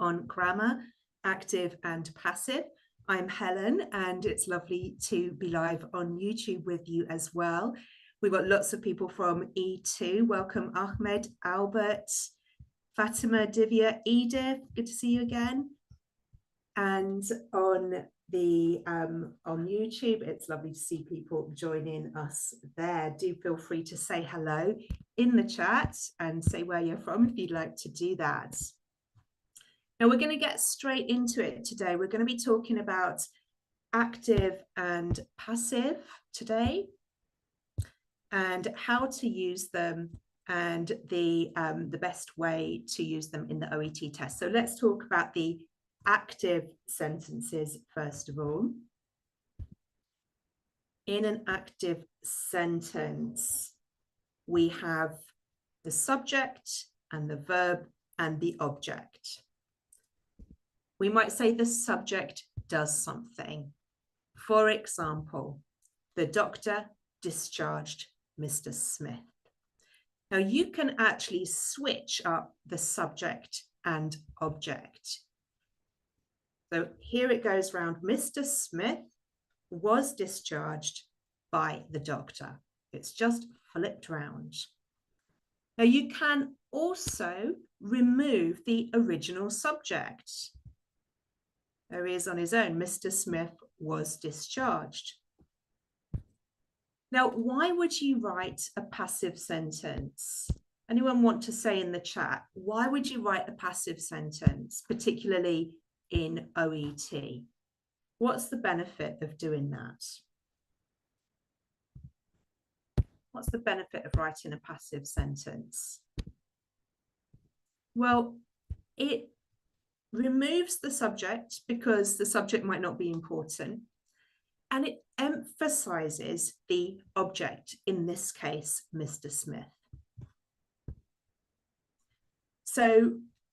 on grammar, active and passive. I'm Helen, and it's lovely to be live on YouTube with you as well. We've got lots of people from E2. Welcome, Ahmed, Albert, Fatima, Divya, Edith. Good to see you again. And on YouTube, it's lovely to see people joining us there. Do feel free to say hello in the chat and say where you're from if you'd like to do that. Now we're going to get straight into it today. We're going to be talking about active and passive today and how to use them and the best way to use them in the OET test. So let's talk about the active sentences first of all. In an active sentence, we have the subject and the verb and the object. We might say the subject does something. For example, the doctor discharged Mr. Smith. Now you can actually switch up the subject and object. So here it goes round. Mr. Smith was discharged by the doctor. It's just flipped round. Now you can also remove the original subject. There he is on his own. Mr. Smith was discharged. Now, why would you write a passive sentence? Anyone want to say in the chat, why would you write a passive sentence, particularly in OET? What's the benefit of doing that? What's the benefit of writing a passive sentence? Well, it removes the subject because the subject might not be important, and it emphasizes the object, in this case, Mr. Smith. So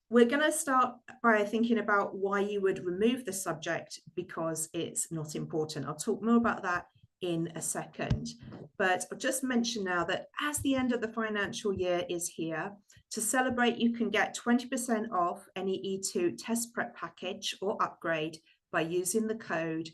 we're going to start by thinking about why you would remove the subject because it's not important. I'll talk more about that in a second, but I'll just mention now that as the end of the financial year is here, to celebrate, you can get 20% off any E2 test prep package or upgrade by using the code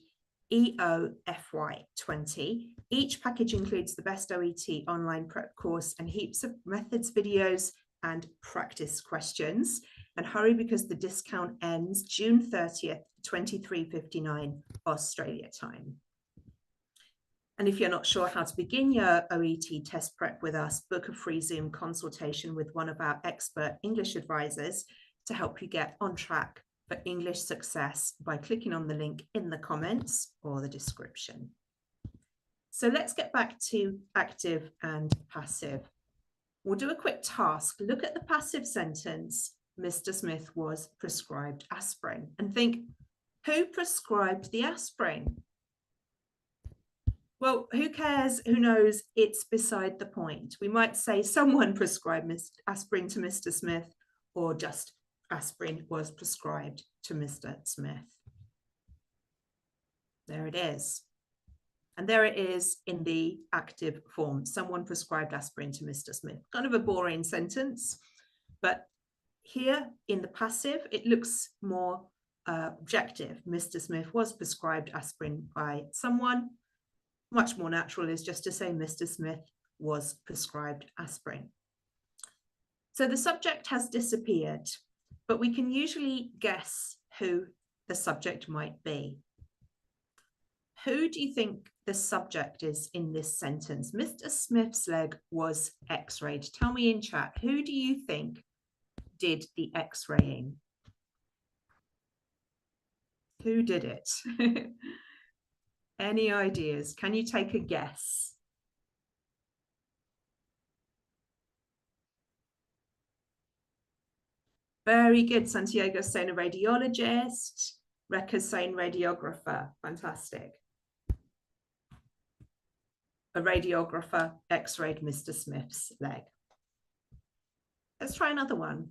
EOFY20. Each package includes the best OET online prep course and heaps of methods, videos, and practice questions. And hurry because the discount ends June 30th, 23:59 Australia time. And if you're not sure how to begin your OET test prep with us, book a free Zoom consultation with one of our expert English advisors to help you get on track for English success by clicking on the link in the comments or the description. So let's get back to active and passive. We'll do a quick task. Look at the passive sentence, Mr. Smith was prescribed aspirin, and think, who prescribed the aspirin? Well, who cares? Who knows? It's beside the point. We might say someone prescribed aspirin to Mr. Smith, or just aspirin was prescribed to Mr. Smith. There it is. And there it is in the active form. Someone prescribed aspirin to Mr. Smith. Kind of a boring sentence, but here in the passive, it looks more objective. Mr. Smith was prescribed aspirin by someone. Much more natural is just to say Mr. Smith was prescribed aspirin. So the subject has disappeared, but we can usually guess who the subject might be. Who do you think the subject is in this sentence? Mr. Smith's leg was x-rayed. Tell me in chat, who do you think did the x-raying? Who did it? Any ideas? Can you take a guess? Very good. Santiago's saying a radiologist. Rekha's saying radiographer. Fantastic. A radiographer x-rayed Mr. Smith's leg. Let's try another one.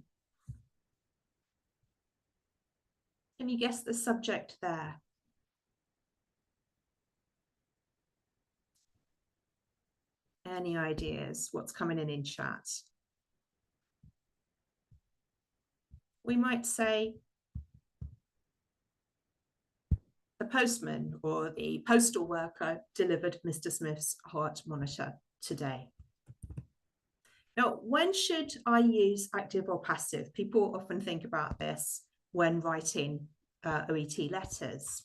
Can you guess the subject there? Any ideas? What's coming in chat? We might say the postman or the postal worker delivered Mr. Smith's heart monitor today. Now, when should I use active or passive? People often think about this when writing OET letters.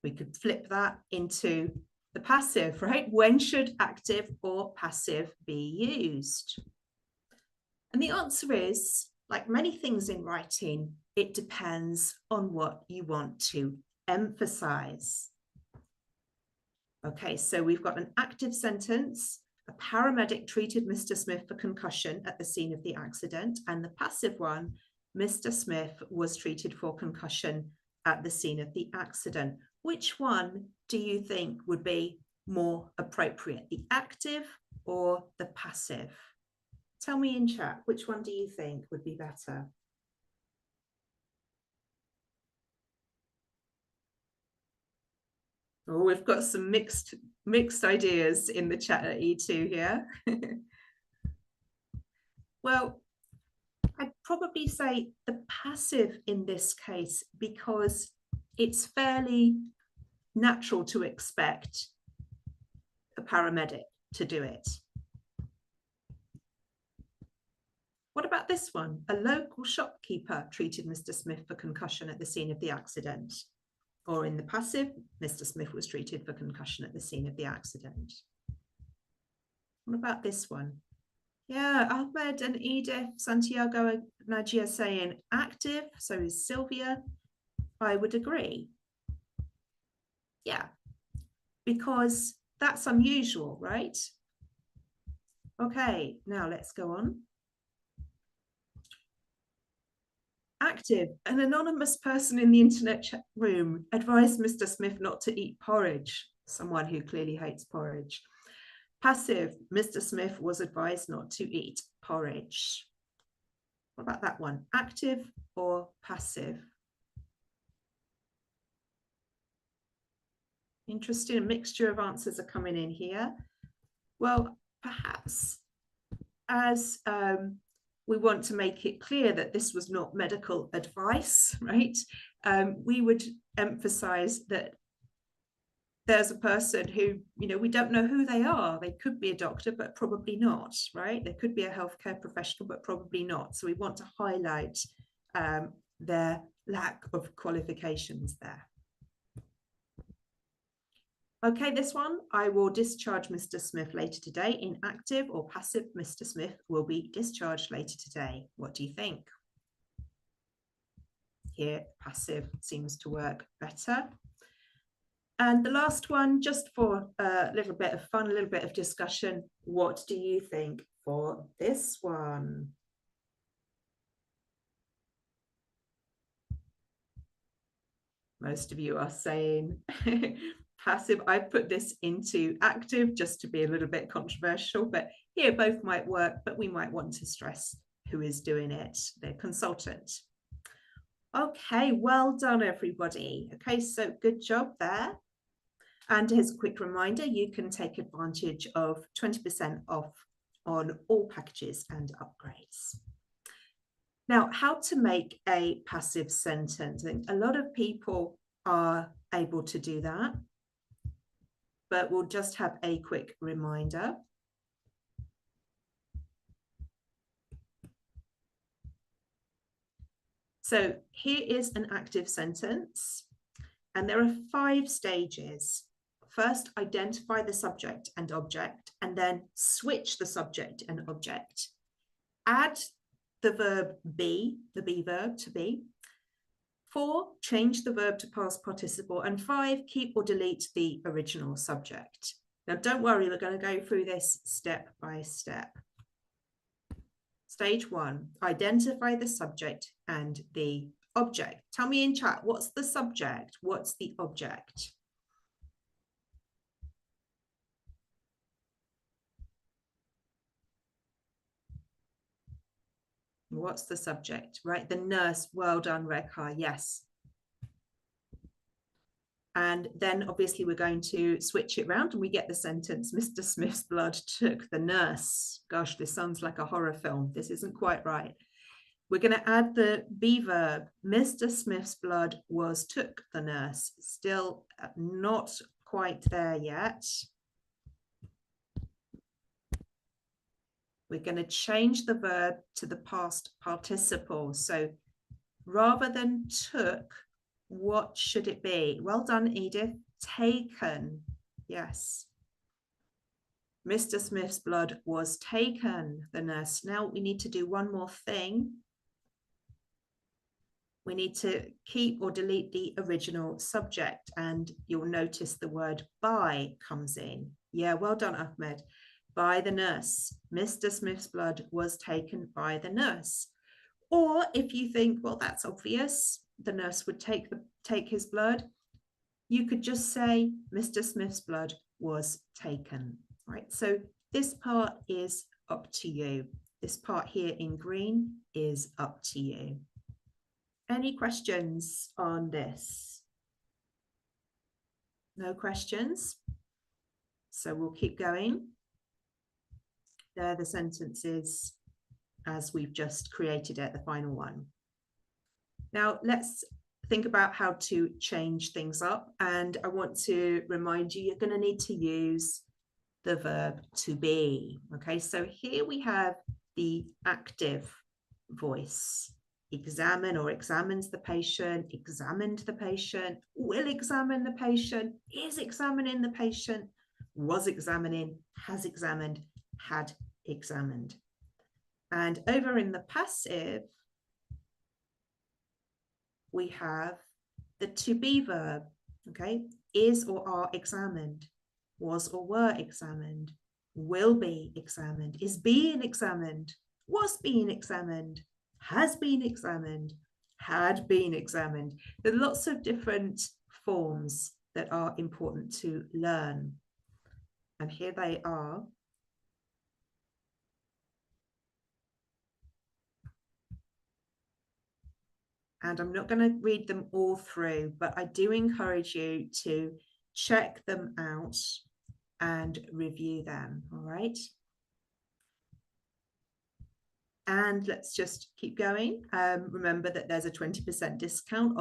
We could flip that into the passive, right? When should active or passive be used? And the answer is, like many things in writing, it depends on what you want to emphasize. Okay, so we've got an active sentence. A paramedic treated Mr. Smith for concussion at the scene of the accident. And the passive one, Mr. Smith was treated for concussion at the scene of the accident. Which one do you think would be more appropriate, the active or the passive? Tell me in chat, which one do you think would be better? Oh, we've got some mixed ideas in the chat at E2 here. Well, I'd probably say the passive in this case, because it's fairly natural to expect a paramedic to do it. What about this one? A local shopkeeper treated Mr. Smith for concussion at the scene of the accident. Or in the passive, Mr. Smith was treated for concussion at the scene of the accident. What about this one? Yeah, Ahmed and Edith, Santiago and Nadia saying active, so is Sylvia. I would agree. Yeah, because that's unusual, right? Okay, now let's go on. Active, an anonymous person in the internet chat room advised Mr. Smith not to eat porridge, someone who clearly hates porridge. Passive, Mr. Smith was advised not to eat porridge. What about that one? Active or passive? Interesting, a mixture of answers are coming in here. Well, perhaps as we want to make it clear that this was not medical advice, right? We would emphasize that there's a person who, we don't know who they are. They could be a doctor, but probably not, right? They could be a healthcare professional, but probably not. So we want to highlight their lack of qualifications there. Okay, this one, I will discharge Mr. Smith later today. In active or passive, Mr. Smith will be discharged later today. What do you think? Here, passive seems to work better. And the last one, just for a little bit of fun, a little bit of discussion, what do you think for this one? Most of you are saying passive. I put this into active just to be a little bit controversial, but here both might work, but we might want to stress who is doing it, the consultant. Okay, well done, everybody. Okay, so good job there. And as a quick reminder, you can take advantage of 20% off on all packages and upgrades. Now, how to make a passive sentence. I think a lot of people are able to do that, but we'll just have a quick reminder. So here is an active sentence, and there are 5 stages. First, identify the subject and object, and then switch the subject and object. Add the verb be, the be verb to be. 4, change the verb to past participle. And 5, keep or delete the original subject. Now, don't worry, we're going to go through this step by step. Stage 1, identify the subject and the object. Tell me in chat, what's the subject? What's the object? What's the subject, right? The nurse. Well done, Rekha. Yes. And then obviously we're going to switch it around and we get the sentence, Mr. Smith's blood took the nurse. Gosh, this sounds like a horror film. This isn't quite right. We're going to add the be verb. Mr. Smith's blood was took the nurse. Still not quite there yet. We're going to change the verb to the past participle. So rather than took, what should it be? Well done, Edith. Taken. Yes. Mr. Smith's blood was taken, the nurse. Now we need to do one more thing. We need to keep or delete the original subject, and you'll notice the word by comes in. Yeah, well done, Ahmed. By the nurse. Mr. Smith's blood was taken by the nurse. Or if you think, well, that's obvious, the nurse would take his blood, you could just say Mr. Smith's blood was taken. Right, so this part is up to you. This part here in green is up to you. Any questions on this? No questions? So we'll keep going. They're the sentences as we've just created it, the final one. Now let's think about how to change things up. And I want to remind you, you're going to need to use the verb to be. Okay, so here we have the active voice. Examine or examines the patient, examined the patient, will examine the patient, is examining the patient, was examining, has examined, had examined. And over in the passive, we have the to be verb, okay? Is or are examined, was or were examined, will be examined, is being examined, was being examined, has been examined, had been examined. There are lots of different forms that are important to learn. And here they are. And I'm not going to read them all through, but I do encourage you to check them out and review them, all right? And let's just keep going. Remember that there's a 20% discount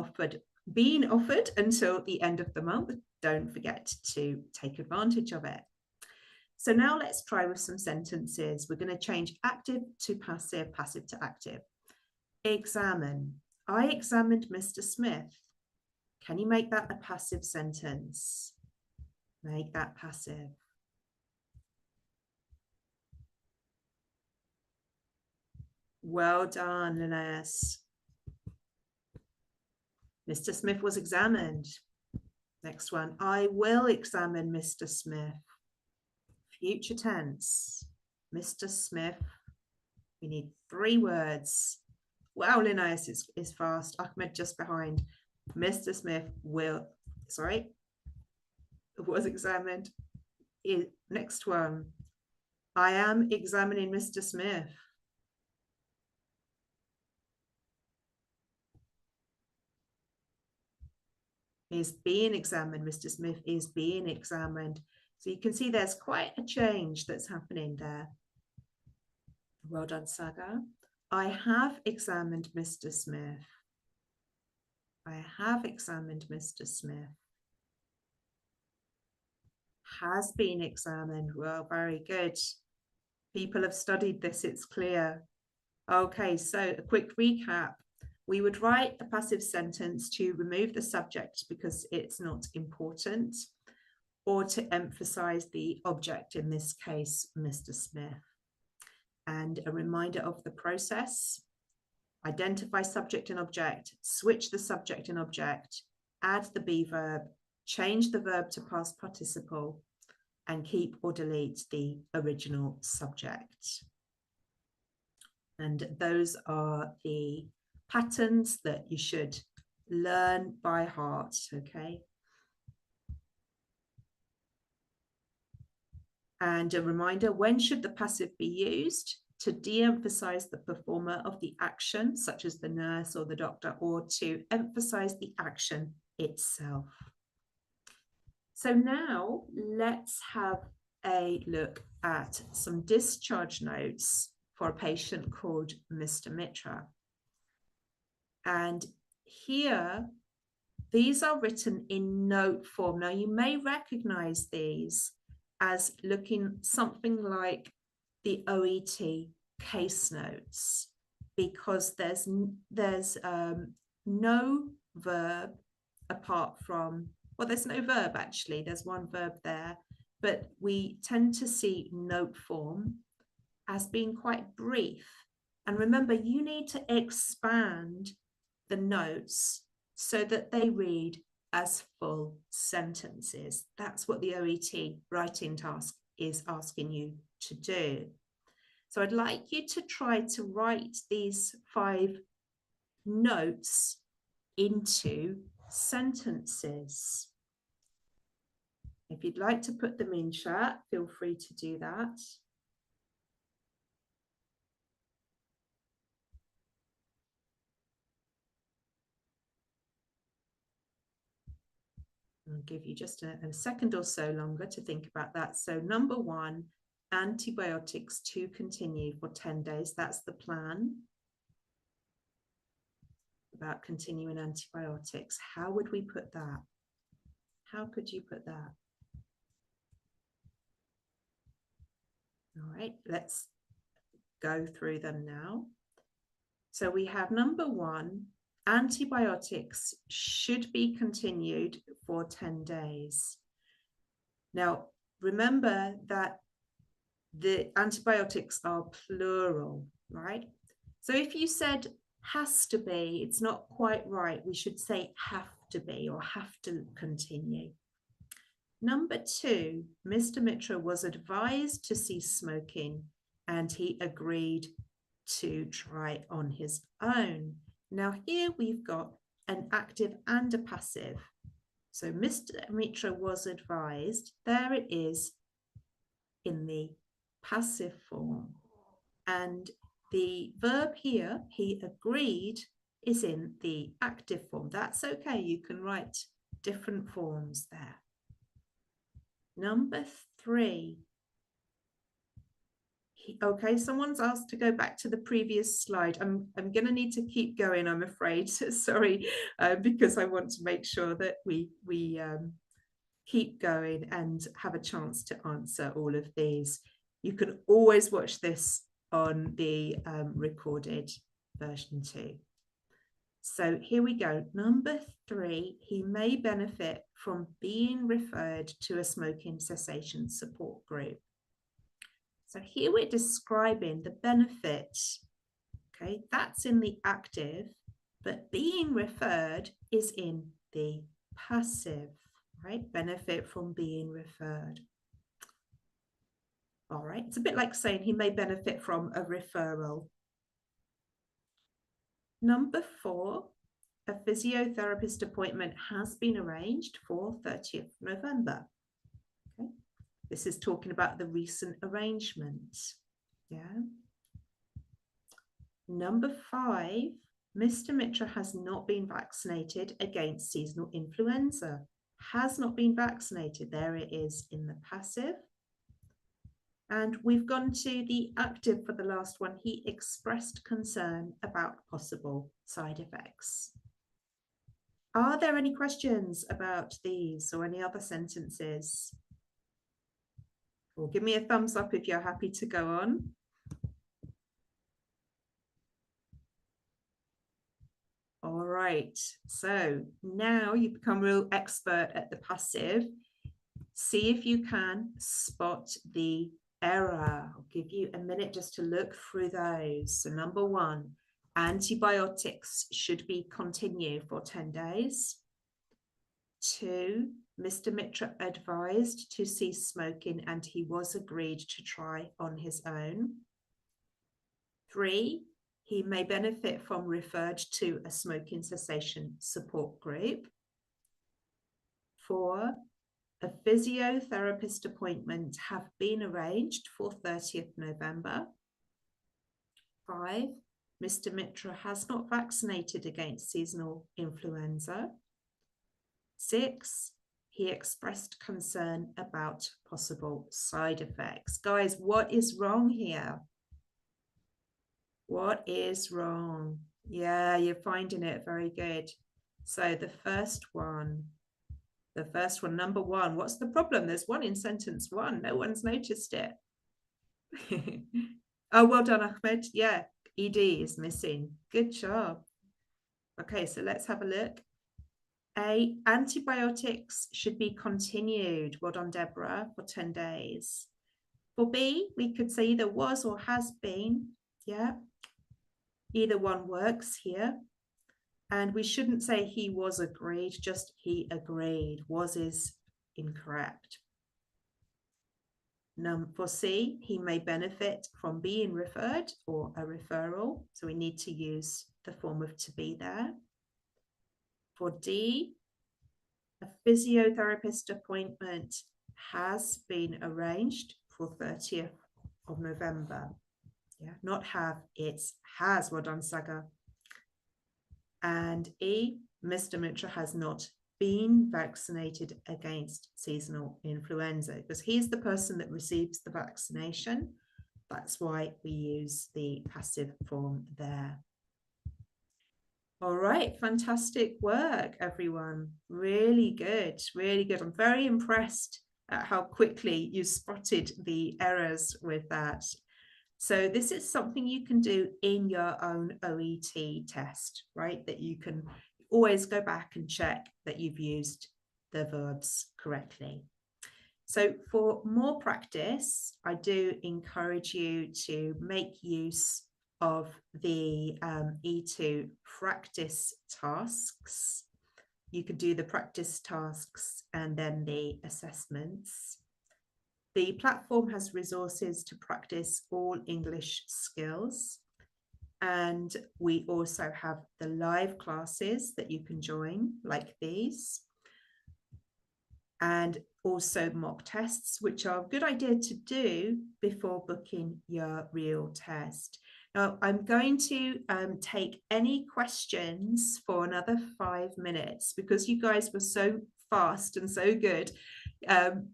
being offered until the end of the month. Don't forget to take advantage of it. So now let's try with some sentences. We're going to change active to passive, passive to active. Examine. I examined Mr. Smith. Can you make that a passive sentence? Make that passive. Well done, Linnaeus. Mr. Smith was examined. Next one. I will examine Mr. Smith. Future tense. Mr. Smith. We need 3 words. Wow, Linnaeus is fast. Ahmed just behind. Mr. Smith was examined. Next one. I am examining Mr. Smith. Is being examined. Mr. Smith is being examined. So you can see there's quite a change that's happening there. Well done, Saga. I have examined Mr. Smith. I have examined Mr. Smith. Has been examined. Well, very good. People have studied this, it's clear. Okay, so a quick recap. We would write a passive sentence to remove the subject because it's not important, or to emphasize the object, in this case, Mr. Smith. And a reminder of the process: identify subject and object, switch the subject and object, add the be verb, change the verb to past participle, and keep or delete the original subject. And those are the patterns that you should learn by heart, okay? And a reminder, when should the passive be used? To de-emphasize the performer of the action, such as the nurse or the doctor, or to emphasize the action itself. So now let's have a look at some discharge notes for a patient called Mr. Mitra. And here, these are written in note form. Now, you may recognize these as looking something like the OET case notes, because there's no verb apart from, well, there's no verb actually, there's one verb there, but we tend to see note form as being quite brief. And remember, you need to expand the notes so that they read as full sentences. That's what the OET writing task is asking you to do. So I'd like you to try to write these 5 notes into sentences. If you'd like to put them in chat, feel free to do that. I'll give you just a second or so longer to think about that. So number 1, antibiotics to continue for 10 days. That's the plan about continuing antibiotics. How would we put that? How could you put that? All right, let's go through them now. So we have number 1, antibiotics should be continued for 10 days. Now, remember that the antibiotics are plural, right? So if you said has to be, it's not quite right. We should say have to be or have to continue. Number 2, Mr. Mitra was advised to cease smoking and he agreed to try on his own. Now here we've got an active and a passive. So Mr. Mitra was advised, there it is in the passive form. And the verb here, he agreed, is in the active form. That's okay, you can write different forms there. Number 3. Okay, someone's asked to go back to the previous slide. I'm going to need to keep going, I'm afraid. Sorry, because I want to make sure that we keep going and have a chance to answer all of these. You can always watch this on the recorded version too. So here we go. Number 3, he may benefit from being referred to a smoking cessation support group. So here we're describing the benefit. Okay, that's in the active, but being referred is in the passive, right? Benefit from being referred. All right, it's a bit like saying he may benefit from a referral. Number 4, a physiotherapist appointment has been arranged for 30th November. Okay, this is talking about the recent arrangement. Yeah. Number 5, Mr. Mitra has not been vaccinated against seasonal influenza. Has not been vaccinated. There it is in the passive. And we've gone to the active for the last one. He expressed concern about possible side effects. Are there any questions about these or any other sentences? Or give me a thumbs up if you're happy to go on. All right, so now you become a real expert at the passive. See if you can spot the error. I'll give you a minute just to look through those. So number 1, antibiotics should be continued for 10 days. 2, Mr. Mitra advised to cease smoking and he was agreed to try on his own. 3, he may benefit from referred to a smoking cessation support group. 4, a physiotherapist appointment have been arranged for 30th November. 5, Mr. Mitra has not vaccinated against seasonal influenza. 6, he expressed concern about possible side effects. Guys, what is wrong here? What is wrong? Yeah, you're finding it very good. So the first one, number one, what's the problem? There's one in sentence one. No one's noticed it. Oh, well done, Ahmed. Yeah, ED is missing. Good job. Okay, so let's have a look. A, antibiotics should be continued. Well done, Deborah, for 10 days. For B, we could say either was or has been. Yeah, either one works here. And we shouldn't say he was agreed, just he agreed. Was is incorrect. For C, he may benefit from being referred or a referral. So we need to use the form of to be there. For D, a physiotherapist appointment has been arranged for 30th of November. Yeah, not have, it's has. Well done, Saga. And E, Mr. Mitra has not been vaccinated against seasonal influenza because he's the person that receives the vaccination. That's why we use the passive form there. All right, fantastic work, everyone. Really good, really good. I'm very impressed at how quickly you spotted the errors with that. So this is something you can do in your own OET test, right? That you can always go back and check that you've used the verbs correctly. So for more practice, I do encourage you to make use of the E2 practice tasks. You could do the practice tasks and then the assessments. The platform has resources to practice all English skills. And we also have the live classes that you can join, like these. And also mock tests, which are a good idea to do before booking your real test. Now, I'm going to take any questions for another 5 minutes because you guys were so fast and so good.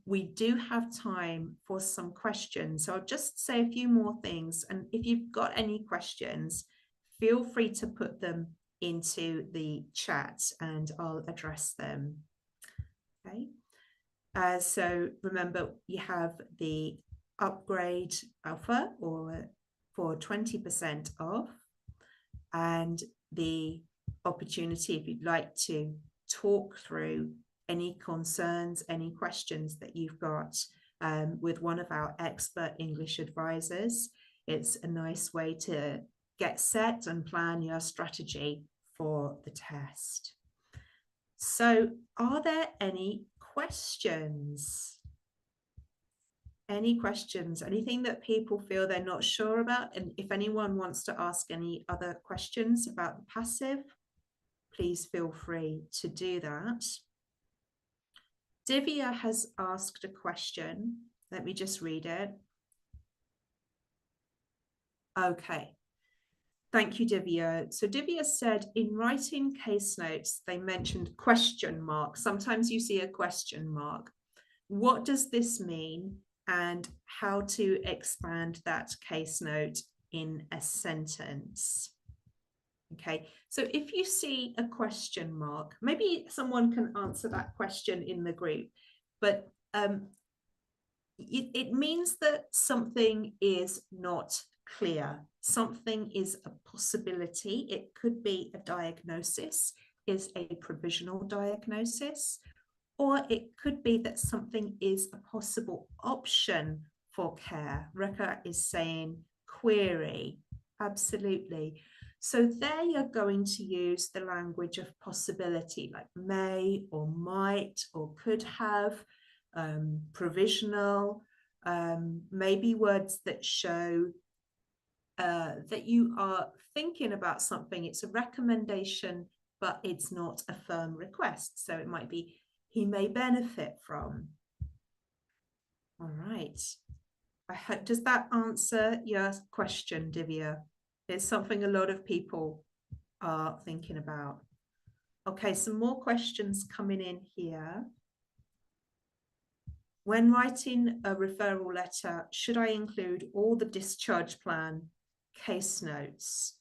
We do have time for some questions. So I'll just say a few more things. And if you've got any questions, feel free to put them into the chat and I'll address them. Okay. So remember, you have the upgrade offer or for 20% off and the opportunity if you'd like to talk through any concerns, any questions that you've got with one of our expert English advisors. It's a nice way to get set and plan your strategy for the test. So are there any questions? Any questions? Anything that people feel they're not sure about? And if anyone wants to ask any other questions about the passive, please feel free to do that. Divya has asked a question. Let me just read it. Okay. Thank you, Divya. So Divya said, in writing case notes, they mentioned question mark. Sometimes you see a question mark. What does this mean and how to expand that case note in a sentence? Okay, so if you see a question mark, maybe someone can answer that question in the group, but it means that something is not clear. Something is a possibility. It could be a diagnosis, is a provisional diagnosis, or it could be that something is a possible option for care. Rekha is saying query. Absolutely. So there you're going to use the language of possibility, like may or might or could have, provisional, maybe words that show that you are thinking about something. It's a recommendation, but it's not a firm request. So it might be, he may benefit from. All right. Does that answer your question, Divya? It's something a lot of people are thinking about. Okay, some more questions coming in here. When writing a referral letter, should I include all the discharge plan case notes?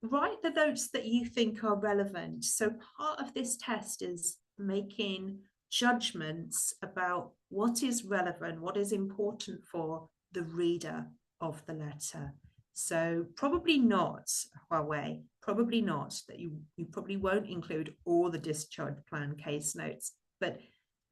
write the notes that you think are relevant. So part of this test is making judgments about what is relevant, what is important for the reader of the letter. So probably not, Huawei, probably not, that you probably won't include all the discharge plan case notes, but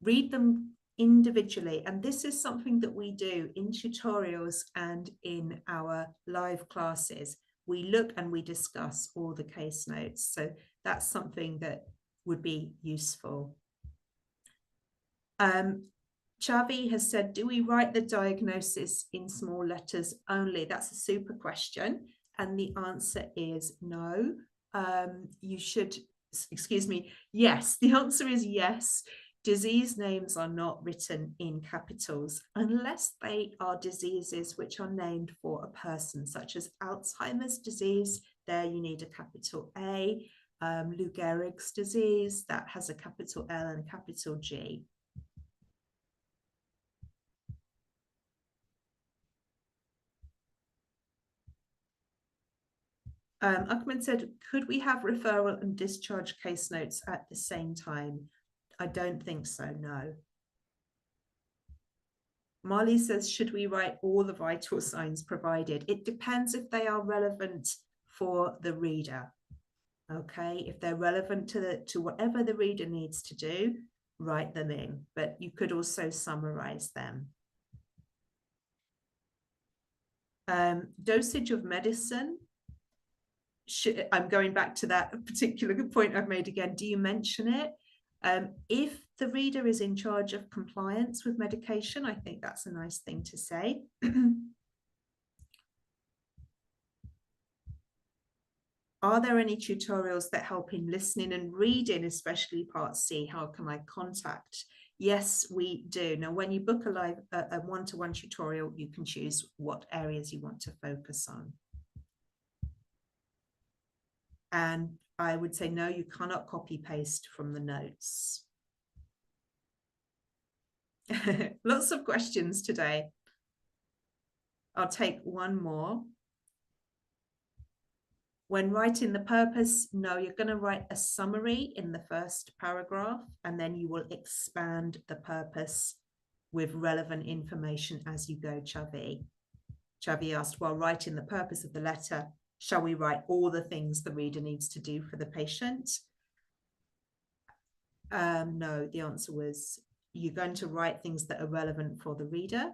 read them individually. And this is something that we do in tutorials and in our live classes. We look and we discuss all the case notes. So that's something that would be useful. Chavi has said, do we write the diagnosis in small letters only? That's a super question. And the answer is no. You should, excuse me, yes. The answer is yes. Disease names are not written in capitals unless they are diseases which are named for a person, such as Alzheimer's disease. There you need a capital A. Lou Gehrig's disease, that has a capital L and a capital G. Akman said, could we have referral and discharge case notes at the same time? I don't think so, no. Marley says, should we write all the vital signs provided? It depends if they are relevant for the reader. Okay, if they're relevant to whatever the reader needs to do, write them in, but you could also summarize them. Dosage of medicine. I'm going back to that particular point I've made again. Do you mention it? If the reader is in charge of compliance with medication, I think that's a nice thing to say. Are there any tutorials that help in listening and reading, especially part C? How can I contact? Yes, we do. Now, when you book a one-to-one tutorial, you can choose what areas you want to focus on. And I would say, no, you cannot copy paste from the notes. Lots of questions today. I'll take one more. When writing the purpose, no, you're going to write a summary in the first paragraph, and then you will expand the purpose with relevant information as you go, Chavi. Chavi asked, while writing the purpose of the letter, shall we write all the things the reader needs to do for the patient? No, the answer was you're going to write things that are relevant for the reader.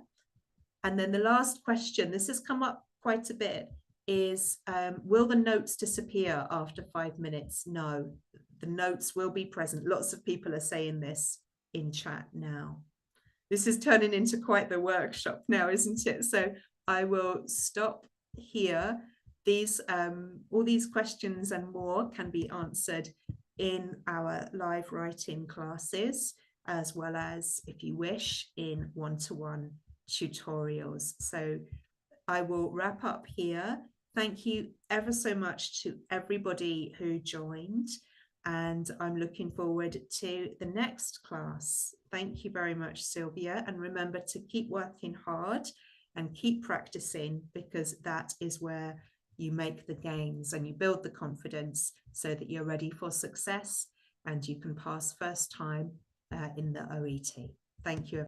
And then the last question, this has come up quite a bit, is will the notes disappear after 5 minutes? No, the notes will be present. Lots of people are saying this in chat now. This is turning into quite the workshop now, isn't it? So I will stop here. These all these questions and more can be answered in our live writing classes, as well as, if you wish, in one-to-one tutorials. So I will wrap up here. Thank you ever so much to everybody who joined, and I'm looking forward to the next class. Thank you very much, Sylvia, and remember to keep working hard and keep practicing, because that is where you make the gains and you build the confidence so that you're ready for success and you can pass first time in the OET. Thank you.